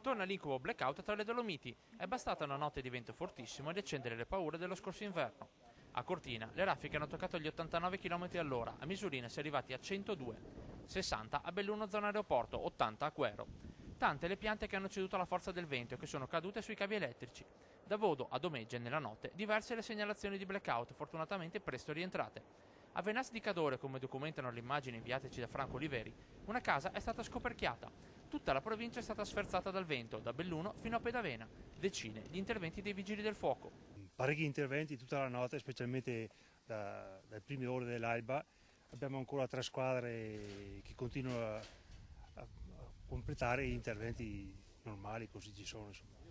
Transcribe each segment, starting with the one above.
Torna l'incubo blackout tra le Dolomiti. È bastata una notte di vento fortissimo ad accendere le paure dello scorso inverno. A Cortina le raffiche hanno toccato gli 89 km/h, a Misurina si è arrivati a 102, 60 a Belluno zona aeroporto, 80 a Quero. Tante le piante che hanno ceduto alla forza del vento e che sono cadute sui cavi elettrici. Da Vodo a Domegge nella notte diverse le segnalazioni di blackout, fortunatamente presto rientrate. A Venas di Cadore, come documentano le immagini inviateci da Franco Oliveri, una casa è stata scoperchiata. Tutta la provincia è stata sferzata dal vento, da Belluno fino a Pedavena. Decine gli interventi dei vigili del fuoco. Parecchi interventi tutta la notte, specialmente dalle prime ore dell'alba. Abbiamo ancora 3 squadre che continuano a completare gli interventi normali, così ci sono, insomma.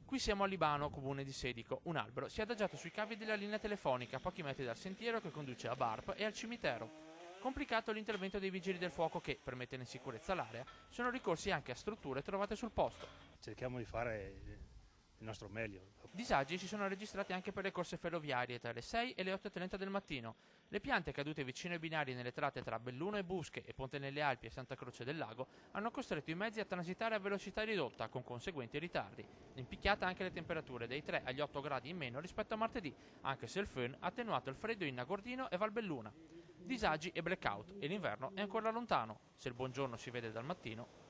Qui siamo a Libano, comune di Sedico. Un albero si è adagiato sui cavi della linea telefonica a pochi metri dal sentiero che conduce a Barp e al cimitero. Complicato l'intervento dei vigili del fuoco che, per mettere in sicurezza l'area, sono ricorsi anche a strutture trovate sul posto. Cerchiamo di fare il nostro meglio. Disagi si sono registrati anche per le corse ferroviarie tra le 6 e le 8:30 del mattino. Le piante cadute vicino ai binari nelle tratte tra Belluno e Busche e Ponte nelle Alpi e Santa Croce del Lago hanno costretto i mezzi a transitare a velocità ridotta, con conseguenti ritardi. Impicchiata anche le temperature dai 3 agli 8 gradi in meno rispetto a martedì, anche se il föhn ha attenuato il freddo in Nagordino e Valbelluna. Disagi e blackout, e l'inverno è ancora lontano. Se il buongiorno si vede dal mattino,